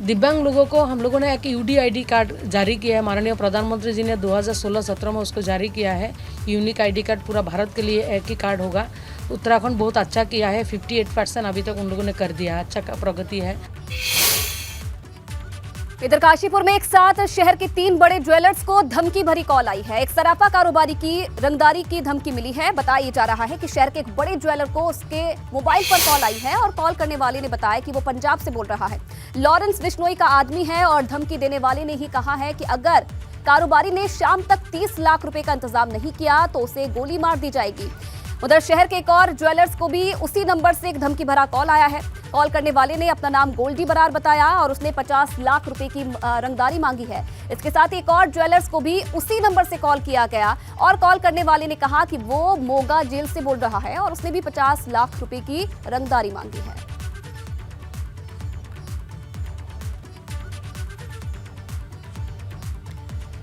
दिव्यांग लोगों को हम लोगों ने एक UDID कार्ड जारी किया है। माननीय प्रधानमंत्री जी ने 2016-17 में उसको जारी किया है। यूनिक ID कार्ड पूरा भारत के लिए एक ही कार्ड होगा। उत्तराखंड बहुत अच्छा किया है, 58% अभी तक उन लोगों ने कर दिया है, अच्छा प्रगति है। इधर काशीपुर में एक साथ शहर के 3 बड़े ज्वेलर्स को धमकी भरी कॉल आई है। एक सराफा कारोबारी की रंगदारी की धमकी मिली है। बताया जा रहा है कि शहर के एक बड़े ज्वेलर को उसके मोबाइल पर कॉल आई है और कॉल करने वाले ने बताया कि वो पंजाब से बोल रहा है, लॉरेंस बिश्नोई का आदमी है और धमकी देने वाले ने ही कहा है कि अगर कारोबारी ने शाम तक 30 लाख रुपए का इंतजाम नहीं किया तो उसे गोली मार दी जाएगी। उधर शहर के एक और ज्वेलर्स को भी उसी नंबर से एक धमकी भरा कॉल आया है। कॉल करने वाले ने अपना नाम गोल्डी बरार बताया और उसने 50 लाख रुपए की रंगदारी मांगी है। इसके साथ एक और ज्वेलर्स को भी उसी नंबर से कॉल किया गया और कॉल करने वाले ने कहा कि वो मोगा जेल से बोल रहा है और उसने भी 50 लाख रुपए की रंगदारी मांगी है।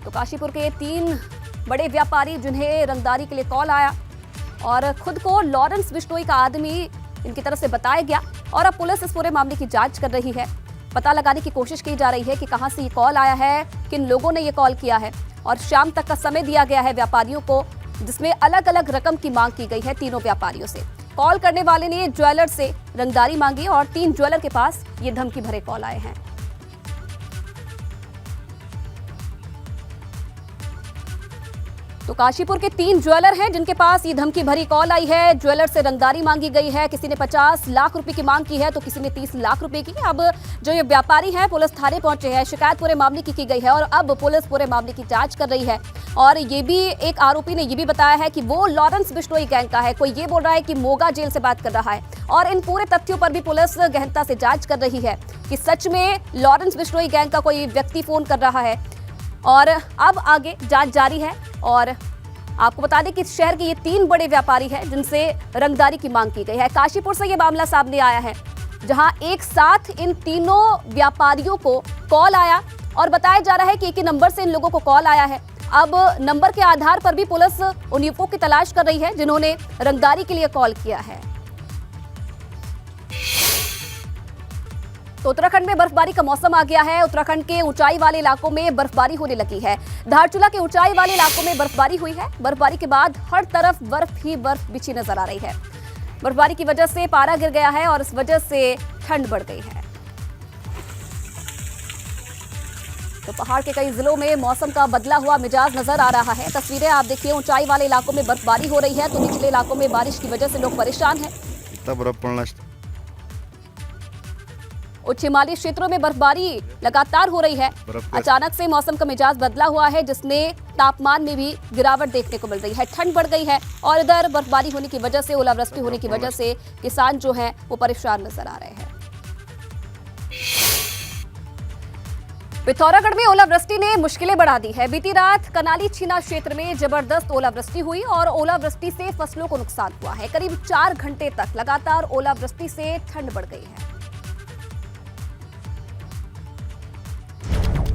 तो काशीपुर के 3 बड़े व्यापारी जिन्हें रंगदारी के लिए कॉल आया और खुद को लॉरेंस बिश्नोई का आदमी इनकी तरफ से बताया गया और अब पुलिस इस पूरे मामले की जांच कर रही है। पता लगाने की कोशिश की जा रही है कि कहां से ये कॉल आया है, किन लोगों ने ये कॉल किया है और शाम तक का समय दिया गया है व्यापारियों को, जिसमें अलग अलग रकम की मांग की गई है तीनों व्यापारियों से। कॉल करने वाले ने ज्वेलर से रंगदारी मांगी और 3 ज्वेलर के पास ये धमकी भरे कॉल आए हैं। तो काशीपुर के 3 ज्वेलर हैं जिनके पास ये धमकी भरी कॉल आई है। ज्वेलर से रंगदारी मांगी गई है। किसी ने 50 लाख रुपए की मांग की है तो किसी ने 30 लाख रुपए की। अब जो ये व्यापारी हैं पुलिस थाने पहुंचे हैं, शिकायत पूरे मामले की गई है और अब पुलिस पूरे मामले की जांच कर रही है। और ये भी एक आरोपी ने ये भी बताया है कि वो लॉरेंस बिश्नोई गैंग का है। कोई ये बोल रहा है कि मोगा जेल से बात कर रहा है और इन पूरे तथ्यों पर भी पुलिस गहनता से जांच कर रही है कि सच में लॉरेंस बिश्नोई गैंग का कोई व्यक्ति फोन कर रहा है। और अब आगे जांच जारी है और आपको बता दें कि शहर के ये 3 बड़े व्यापारी हैं जिनसे रंगदारी की मांग की गई है। काशीपुर से ये मामला सामने आया है जहां एक साथ इन तीनों व्यापारियों को कॉल आया और बताया जा रहा है कि एक ही नंबर से इन लोगों को कॉल आया है। अब नंबर के आधार पर भी पुलिस उन युवकों की तलाश कर रही है जिन्होंने रंगदारी के लिए कॉल किया है। तो उत्तराखंड में बर्फबारी का मौसम आ गया है। उत्तराखंड के ऊंचाई वाले इलाकों में बर्फबारी होने लगी है। धारचूला के ऊंचाई वाले इलाकों में बर्फबारी हुई है। बर्फबारी के बाद हर तरफ बर्फ ही बर्फ बिछी नजर आ रही है। बर्फबारी की वजह से पारा गिर गया है और इस वजह से ठंड बढ़ गई है। तो पहाड़ के कई जिलों में मौसम का बदला हुआ मिजाज नजर आ रहा है। तस्वीरें आप देखिए, ऊंचाई वाले इलाकों में बर्फबारी हो रही है तो निचले इलाकों में बारिश की वजह से लोग परेशान हैं। इतना बर्फ पड़ना उच्च हिमालयी क्षेत्रों में बर्फबारी लगातार हो रही है। अचानक से मौसम का मिजाज बदला हुआ है जिसने तापमान में भी गिरावट देखने को मिल रही है। ठंड बढ़ गई है और इधर बर्फबारी होने की वजह से, ओलावृष्टि होने की वजह से किसान जो हैं वो परेशान नजर आ रहे हैं। पिथौरागढ़ में ओलावृष्टि ने मुश्किलें बढ़ा दी है। बीती रात कनाली छीना क्षेत्र में जबरदस्त ओलावृष्टि हुई और ओलावृष्टि से फसलों को नुकसान हुआ है। करीब 4 घंटे तक लगातार ओलावृष्टि से ठंड बढ़ गई है।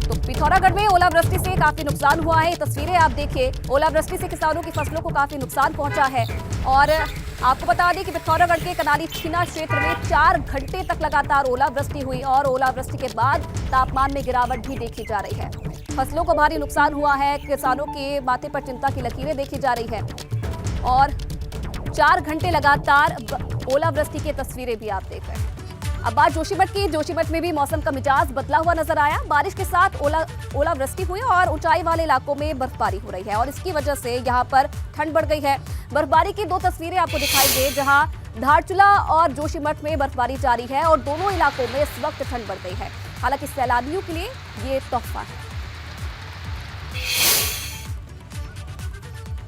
तो पिथौरागढ़ में ओलावृष्टि से काफी नुकसान हुआ है। तस्वीरें आप देखिए, ओलावृष्टि से किसानों की फसलों को काफी नुकसान पहुंचा है। और आपको बता दें कि पिथौरागढ़ के कनाली छीना क्षेत्र में 4 घंटे तक लगातार ओलावृष्टि हुई और ओलावृष्टि के बाद तापमान में गिरावट भी देखी जा रही है। फसलों को भारी नुकसान हुआ है। किसानों के माथे पर चिंता की लकीरें देखी जा रही है और 4 घंटे लगातार ओलावृष्टि की तस्वीरें भी आप देख रहे हैं। अब बात जोशीमठ की। जोशीमठ में भी मौसम का मिजाज बदला हुआ नजर आया। बारिश के साथ ओलावृष्टि हुई और ऊंचाई वाले इलाकों में बर्फबारी हो रही है और इसकी वजह से यहां पर ठंड बढ़ गई है। बर्फबारी की 2 तस्वीरें आपको दिखाई दे जहां धारचूला और जोशीमठ में बर्फबारी जारी है और दोनों इलाकों में इस वक्त ठंड बढ़ गई है। हालांकि सैलानियों के लिए ये तोहफा है।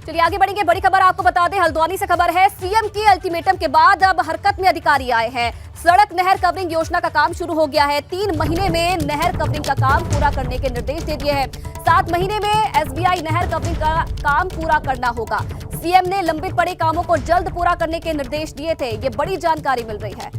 चलिए आगे बढ़ेंगे। बड़ी खबर आपको बता दें, हल्द्वानी से खबर है। सीएम के अल्टीमेटम के बाद अब हरकत में अधिकारी आए हैं। सड़क नहर कवरिंग योजना का काम शुरू हो गया है। 3 महीने में नहर कवरिंग का काम पूरा करने के निर्देश दे दिए हैं। 7 महीने में एसबीआई नहर कवरिंग का काम पूरा करना होगा। सीएम ने लंबित पड़े कामों को जल्द पूरा करने के निर्देश दिए थे। ये बड़ी जानकारी मिल रही है।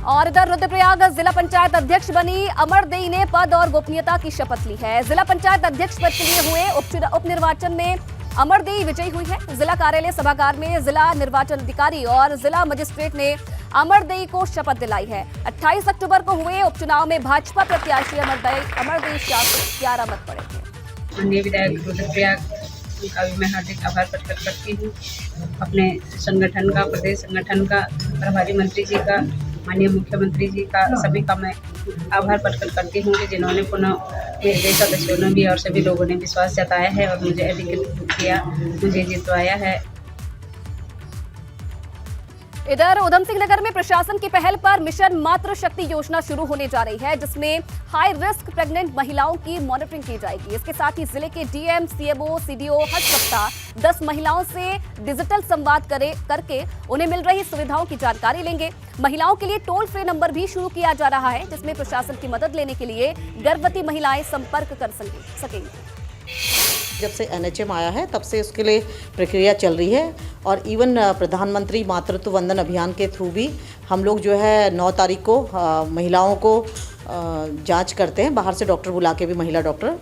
और इधर रुद्रप्रयाग जिला पंचायत अध्यक्ष बनी अमरदेई ने पद और गोपनीयता की शपथ ली है। जिला पंचायत अध्यक्ष पद के लिए हुए उपनिर्वाचन में अमरदेई विजयी हुई है। जिला कार्यालय सभागार में जिला निर्वाचन अधिकारी और जिला मजिस्ट्रेट ने अमरदेई को शपथ दिलाई है। 28 अक्टूबर को हुए उपचुनाव में भाजपा प्रत्याशी अमरदेई शाह को 11 मत पड़े थे। माननीय विधायक रुद्रप्रयाग का भी मैं हार्दिक आभार प्रकट करती हूँ। अपने संगठन का, प्रदेश संगठन का, प्रभारी मंत्री जी का, माननीय मुख्यमंत्री जी का, सभी का मैं आभार प्रकट करती हूँ कि जिन्होंने पुनः मेरे सदस्यों ने भी और सभी लोगों ने विश्वास जताया है और मुझे अधिकृत किया, मुझे जितवाया है। इधर उधम सिंह नगर में प्रशासन की पहल पर मिशन मातृ शक्ति योजना शुरू होने जा रही है, जिसमें हाई रिस्क प्रेग्नेंट महिलाओं की मॉनिटरिंग की जाएगी। इसके साथ ही जिले के डीएम, सीएमओ, सीडीओ हर सप्ताह 10 महिलाओं से डिजिटल संवाद करके उन्हें मिल रही सुविधाओं की जानकारी लेंगे। महिलाओं के लिए टोल फ्री नंबर भी शुरू किया जा रहा है, जिसमें प्रशासन की मदद लेने के लिए गर्भवती महिलाएं संपर्क कर सकेंगी। जब से एनएचएम आया है तब से उसके लिए प्रक्रिया चल रही है और इवन प्रधानमंत्री मातृत्व वंदन अभियान के थ्रू भी हम लोग जो है 9 तारीख को महिलाओं को जांच करते हैं, बाहर से डॉक्टर बुला के भी, महिला डॉक्टर,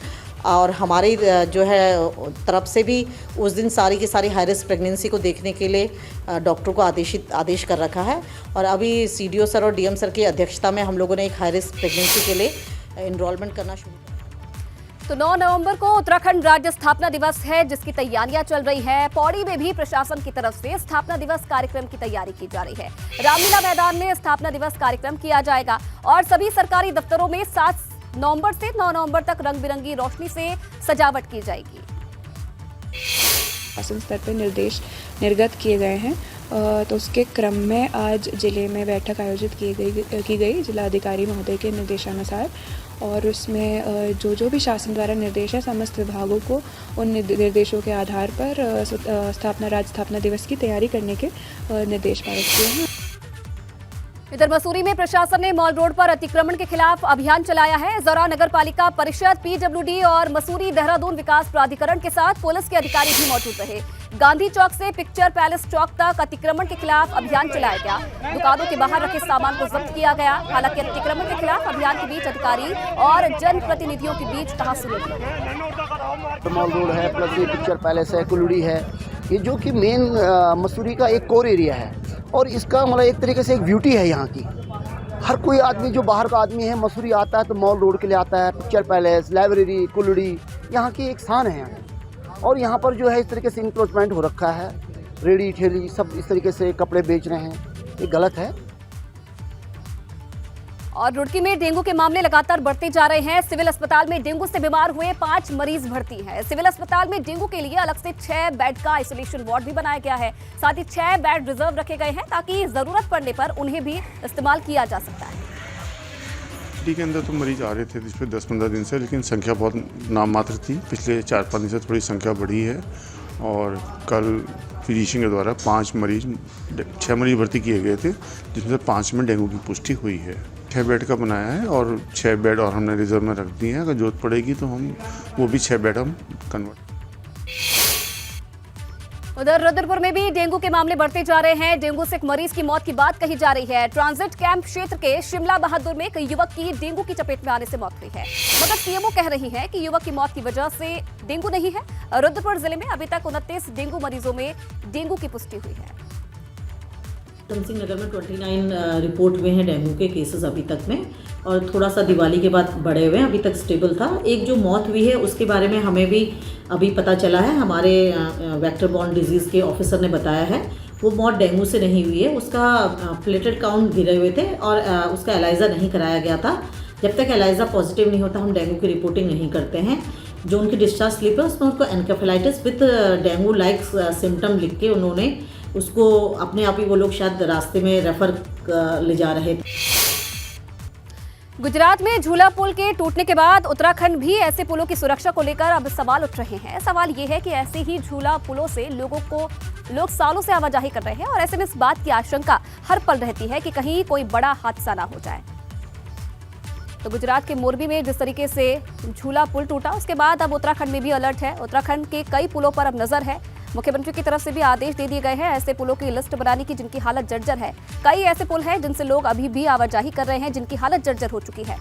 और हमारी जो है तरफ से भी उस दिन सारी की सारी हाई रिस्क प्रेगनेंसी को देखने के लिए डॉक्टर को आदेश कर रखा है। और अभी सीडीओ सर और डीएम सर की अध्यक्षता में हम लोगों ने एक हाई रिस्क प्रेगनेंसी के लिए इनरोलमेंट करना शुरू किया। तो 9 नवंबर को उत्तराखंड राज्य स्थापना दिवस है, जिसकी तैयारियां चल रही है। पौड़ी में भी प्रशासन की तरफ से स्थापना दिवस कार्यक्रम की तैयारी की जा रही है। रामलीला मैदान में स्थापना दिवस कार्यक्रम किया जाएगा और सभी सरकारी दफ्तरों में 7 नवंबर से 9 नवंबर तक रंग बिरंगी रोशनी से सजावट की जाएगी। शासन स्तर पर निर्देश निर्गत किए गए हैं, तो उसके क्रम में आज जिले में बैठक आयोजित की गई जिला अधिकारी महोदय के निर्देशानुसार, और उसमें जो भी शासन द्वारा निर्देश है समस्त विभागों को उन निर्देशों के आधार पर राज्य स्थापना दिवस की तैयारी करने के निर्देश पारित किए हैं। इधर मसूरी में प्रशासन ने मॉल रोड पर अतिक्रमण के खिलाफ अभियान चलाया है। इस दौरान नगर पालिका परिषद, पीडब्ल्यूडी और मसूरी देहरादून विकास प्राधिकरण के साथ पुलिस के अधिकारी भी मौजूद रहे। गांधी चौक से पिक्चर पैलेस चौक तक अतिक्रमण के खिलाफ अभियान चलाया गया। दुकानों के बाहर रखे सामान को जब्त किया गया। हालांकि अतिक्रमण के खिलाफ अभियान के बीच अधिकारी और जनप्रतिनिधियों के बीच तहसुल मॉल रोड है, प्लस ये पिक्चर पैलेस है, कुलड़ी है, ये जो कि मेन मसूरी का एक कोर एरिया है और इसका मतलब एक तरीके से एक ब्यूटी है यहाँ की। हर कोई आदमी जो बाहर का आदमी है मसूरी आता है तो मॉल रोड के लिए आता है। पिक्चर पैलेस, लाइब्रेरी, कुलड़ी यहाँ की एक शान है और यहाँ पर जो है इस तरीके से इंक्रोचमेंट हो रखा है। रेडी ठेली सब इस तरीके से कपड़े बेच रहे हैं, ये गलत है। और रुड़की में डेंगू के मामले लगातार बढ़ते जा रहे हैं। सिविल अस्पताल में डेंगू से बीमार हुए 5 मरीज भर्ती हैं। सिविल अस्पताल में डेंगू के लिए अलग से 6 बेड का आइसोलेशन वार्ड भी बनाया गया है। साथ ही 6 बेड रिजर्व रखे गए हैं ताकि जरूरत पड़ने पर उन्हें भी इस्तेमाल किया जा सकता है। सिटी के अंदर तो मरीज आ रहे थे पिछले 10-15 दिन से, लेकिन संख्या बहुत नाम मात्र थी। पिछले 4-5 दिन से थोड़ी संख्या बढ़ी है और कल फिजिशियन के द्वारा 6 मरीज भर्ती किए गए थे, जिसमें से 5 में डेंगू की पुष्टि हुई है। 6 बेड का बनाया है और 6 बेड और हमने रिजर्व में रख दिए हैं। अगर जरूरत पड़ेगी तो हम वो भी 6 बेड हम कन्वर्ट। उधर रुद्रपुर में भी डेंगू के मामले बढ़ते जा रहे हैं। डेंगू से एक मरीज की मौत की बात कही जा रही है। ट्रांजिट कैंप क्षेत्र के शिमला बहादुर में एक युवक की डेंगू की चपेट में आने से मौत हुई है, मगर सीएमओ कह रही है कि युवक की मौत की वजह से डेंगू नहीं है। रुद्रपुर जिले में अभी तक 29 डेंगू मरीजों में डेंगू की पुष्टि हुई है। उधम सिंह नगर में 29 रिपोर्ट हुए हैं डेंगू के केसेस अभी तक में, और थोड़ा सा दिवाली के बाद बढ़े हुए हैं। अभी तक स्टेबल था। एक जो मौत हुई है उसके बारे में हमें भी अभी पता चला है, हमारे वेक्टर बॉर्न डिजीज़ के ऑफिसर ने बताया है। वो मौत डेंगू से नहीं हुई है, उसका प्लेटलेट काउंट गिरे हुए थे और उसका एलाइज़ा नहीं कराया गया था। जब तक एलाइज़ा पॉजिटिव नहीं होता हम डेंगू की रिपोर्टिंग नहीं करते हैं। जो उनकी डिस्चार्ज स्लिप है उसमें उनको encephalitis with dengue like symptom लिख के उन्होंने उसको अपने आप ही, वो लोग शायद रास्ते में रेफर ले जा रहे थे। गुजरात में झूला पुल के टूटने के बाद उत्तराखंड भी ऐसे पुलों की सुरक्षा को लेकर अब सवाल उठ रहे हैं। सवाल ये है कि ऐसे ही झूला पुलों से लोग सालों से आवाजाही कर रहे हैं और ऐसे में इस बात की आशंका हर पल रहती है कि कहीं कोई बड़ा हादसा ना हो जाए। तो गुजरात के मोरबी में जिस तरीके से झूला पुल टूटा, उसके बाद अब उत्तराखंड में भी अलर्ट है। उत्तराखंड के कई पुलों पर अब नजर है। मुख्यमंत्री की तरफ से भी आदेश दे दिए गए हैं ऐसे पुलों की लिस्ट बनाने की जिनकी हालत जर्जर है। कई ऐसे पुल हैं जिनसे लोग अभी भी आवाजाही कर रहे हैं, जिनकी हालत जर्जर हो चुकी है।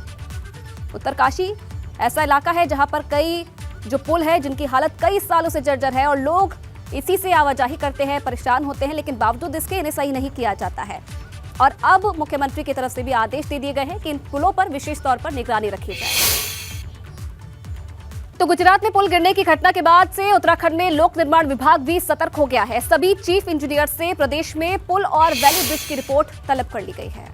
उत्तरकाशी ऐसा इलाका है जहां पर कई जो पुल है जिनकी हालत कई सालों से जर्जर है और लोग इसी से आवाजाही करते हैं, परेशान होते हैं, लेकिन बावजूद इसके इन्हें सही नहीं किया जाता है। और अब मुख्यमंत्री की तरफ से भी आदेश दे दिए गए हैं कि इन पुलों पर विशेष तौर पर निगरानी रखी जाए। तो गुजरात में पुल गिरने की घटना के बाद से उत्तराखंड में लोक निर्माण विभाग भी सतर्क हो गया है। सभी चीफ इंजीनियर से प्रदेश में पुल और वैली ब्रिज की रिपोर्ट तलब कर ली गई है।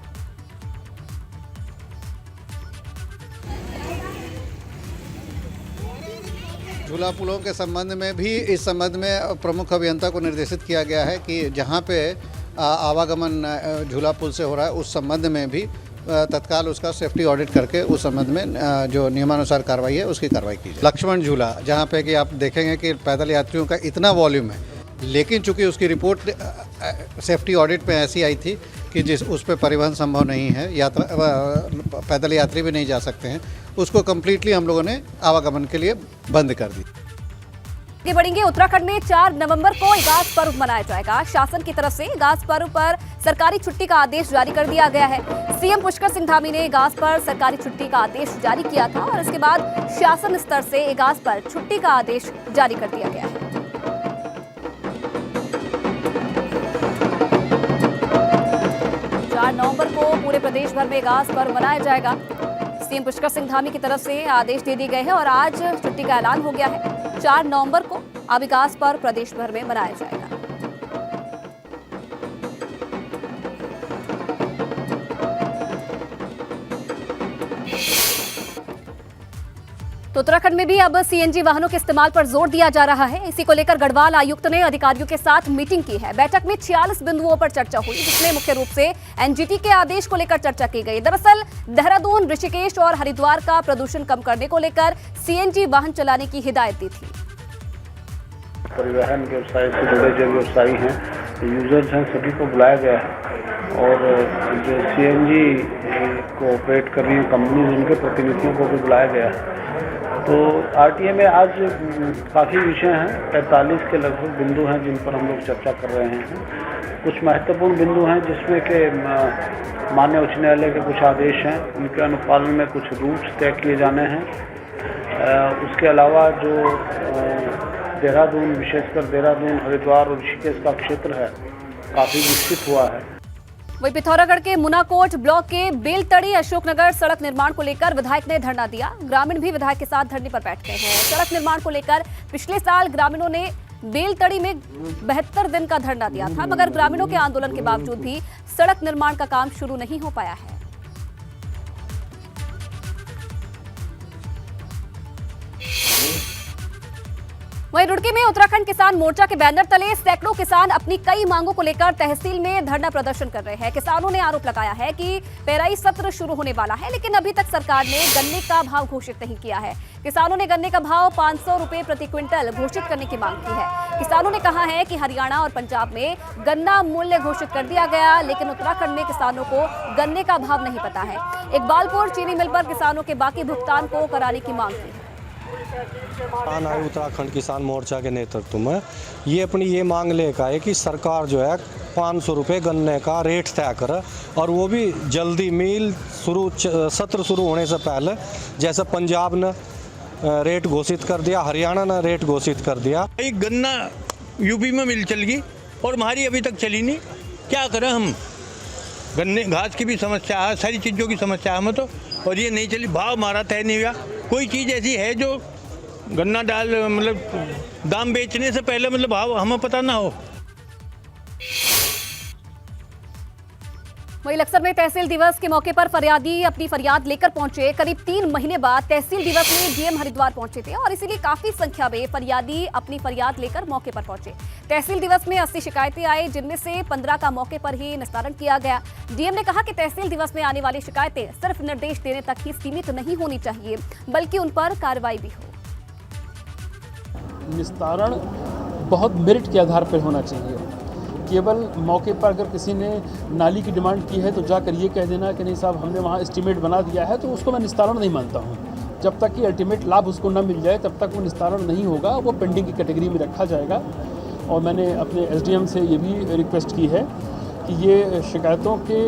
झूला पुलों के संबंध में भी इस संबंध में प्रमुख अभियंता को निर्देशित किया गया है कि जहां पे आवागमन झूला पुल से हो रहा है उस संबंध में भी तत्काल उसका सेफ्टी ऑडिट करके उस संबंध में जो नियमानुसार कार्रवाई है उसकी कार्रवाई की जाए। लक्ष्मण झूला जहां पे कि आप देखेंगे कि पैदल यात्रियों का इतना वॉल्यूम है, लेकिन चूंकि उसकी रिपोर्ट सेफ्टी ऑडिट में ऐसी आई थी कि उस पर परिवहन संभव नहीं है, पैदल यात्री भी नहीं जा सकते हैं, उसको कम्प्लीटली हम लोगों ने आवागमन के लिए बंद कर दी। आगे बढ़ेंगे। उत्तराखंड में 4 नवंबर को इगास पर्व मनाया जाएगा। शासन की तरफ से इगास पर्व पर सरकारी छुट्टी का आदेश जारी कर दिया गया है। सीएम पुष्कर सिंह धामी ने इगास पर सरकारी छुट्टी का आदेश जारी किया था और इसके बाद शासन स्तर से इगास पर छुट्टी का आदेश जारी कर दिया गया है। 4 नवंबर को पूरे प्रदेश भर में इगास पर्व मनाया जाएगा। सीएम पुष्कर सिंह धामी की तरफ से आदेश दे दिए गए हैं और आज छुट्टी का ऐलान हो गया है। 4 नवंबर को अब इगास पर्व प्रदेश भर में मनाया जाएगा। तो उत्तराखंड में भी अब सीएनजी वाहनों के इस्तेमाल पर जोर दिया जा रहा है। इसी को लेकर गढ़वाल आयुक्त ने अधिकारियों के साथ मीटिंग की है। बैठक में 46 बिंदुओं पर चर्चा हुई, जिसमें मुख्य रूप से एनजीटी के आदेश को लेकर चर्चा की गई। दरअसल देहरादून, ऋषिकेश और हरिद्वार का प्रदूषण कम करने को लेकर सीएनजी वाहन चलाने की हिदायत दी थी। परिवहन व्यवसाय से जुड़े जो व्यवसायी हैं, यूजर्स हैं, सभी को बुलाया गया है और जो सीएनजी को ऑपरेट कर रही हैं कंपनीज, उनके प्रतिनिधियों को भी बुलाया गया है। तो आरटीए में आज काफ़ी विषय हैं, 45 के लगभग बिंदु हैं जिन पर हम लोग चर्चा कर रहे हैं। कुछ महत्वपूर्ण बिंदु हैं जिसमें कि माननीय उच्च न्यायालय के कुछ आदेश हैं, उनके अनुपालन में कुछ रूट्स तय किए जाने हैं। उसके अलावा जो देहरादून, विशेषकर देहरादून, हरिद्वार और ऋषिकेश का क्षेत्र है, काफ़ी विकसित हुआ है। वहीं पिथौरागढ़ के मुनाकोट ब्लॉक के बेलतड़ी अशोकनगर सड़क निर्माण को लेकर विधायक ने धरना दिया। ग्रामीण भी विधायक के साथ धरने पर बैठ गए हैं। सड़क निर्माण को लेकर पिछले साल ग्रामीणों ने बेलतड़ी में 72 दिन का धरना दिया था, मगर ग्रामीणों के आंदोलन के बावजूद भी सड़क निर्माण का काम शुरू नहीं हो पाया है। वहीं रुड़की में उत्तराखंड किसान मोर्चा के बैनर तले सैकड़ों किसान अपनी कई मांगों को लेकर तहसील में धरना प्रदर्शन कर रहे हैं। किसानों ने आरोप लगाया है कि पेराई सत्र शुरू होने वाला है, लेकिन अभी तक सरकार ने गन्ने का भाव घोषित नहीं किया है। किसानों ने गन्ने का भाव 500 रुपए प्रति क्विंटल घोषित करने की मांग की है। किसानों ने कहा है कि हरियाणा और पंजाब में गन्ना मूल्य घोषित कर दिया गया, लेकिन उत्तराखंड में किसानों को गन्ने का भाव नहीं पता है। इकबालपुर चीनी मिल पर किसानों के बाकी भुगतान को कराने की मांग की है। उत्तराखंड किसान मोर्चा के नेतृत्व में ये अपनी ये मांग लेकर आए कि सरकार जो है 500 रुपये गन्ने का रेट तय करे और वो भी जल्दी मिल सत्र शुरू होने से पहले, जैसे पंजाब ने रेट घोषित कर दिया, हरियाणा ने रेट घोषित कर दिया। गन्ना यूपी में मिल चल गई और हमारी अभी तक चली नहीं, क्या करें हम? गन्ने घास की भी समस्या है, सारी चीज़ों की समस्या है हमें तो, और ये नहीं चली। भाव हमारा तय नहीं हुआ। कोई चीज़ ऐसी है जो गन्ना डाल मतलब दाम बेचने से पहले मतलब भाव हमें पता ना हो। वहीं लक्सर में तहसील दिवस के मौके पर फरियादी अपनी फरियाद लेकर पहुंचे। करीब 3 महीने बाद तहसील दिवस में डीएम हरिद्वार पहुंचे थे और इसीलिए काफी संख्या में फरियादी अपनी फरियाद लेकर मौके पर पहुंचे। तहसील दिवस में 80 शिकायतें आई, जिनमें से 15 का मौके पर ही निस्तारण किया गया। डीएम ने कहा कि तहसील दिवस में आने वाली शिकायतें सिर्फ निर्देश देने तक ही सीमित नहीं होनी चाहिए, बल्कि उन पर कार्रवाई भी हो। निस्तारण बहुत मेरिट के आधार पर होना चाहिए। केवल मौके पर अगर किसी ने नाली की डिमांड की है तो जाकर ये कह देना कि नहीं साहब हमने वहाँ एस्टीमेट बना दिया है, तो उसको मैं निस्तारण नहीं मानता हूँ। जब तक कि अल्टीमेट लाभ उसको न मिल जाए तब तक वो निस्तारण नहीं होगा, वो पेंडिंग की कैटेगरी में रखा जाएगा। और मैंने अपने एसडीएम से ये भी रिक्वेस्ट की है कि ये शिकायतों के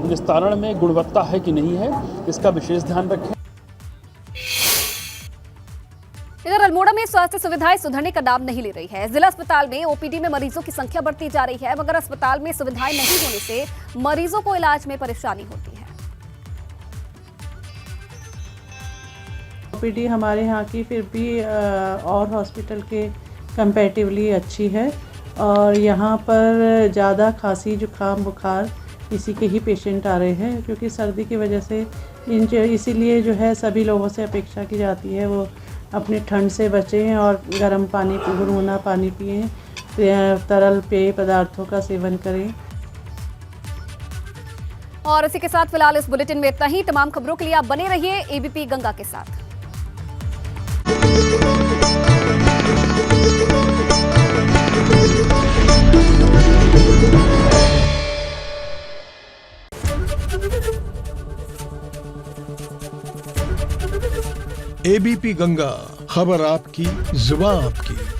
निस्तारण में गुणवत्ता है कि नहीं है, इसका विशेष ध्यान रखें। इधर अल्मोड़ा में स्वास्थ्य सुविधाएं सुधरने का नाम नहीं ले रही है। जिला अस्पताल में ओपीडी में मरीजों की संख्या बढ़ती जा रही है, मगर अस्पताल में सुविधाएं नहीं होने से मरीजों को इलाज में परेशानी होती है। ओपीडी हमारे यहाँ की फिर भी और हॉस्पिटल के कंपैरेटिवली अच्छी है और यहाँ पर ज़्यादा खांसी जुकाम बुखार इसी के ही पेशेंट आ रहे हैं, क्योंकि सर्दी की वजह से इसीलिए जो है सभी लोगों से अपेक्षा की जाती है वो अपनी ठंड से बचें और गर्म पानी गुनगुना पानी पिएं, तरल पेय पदार्थों का सेवन करें। और इसी के साथ फिलहाल इस बुलेटिन में इतना ही। तमाम खबरों के लिए आप बने रहिए एबीपी गंगा के साथ। एबीपी गंगा, खबर आपकी, जुबान आपकी।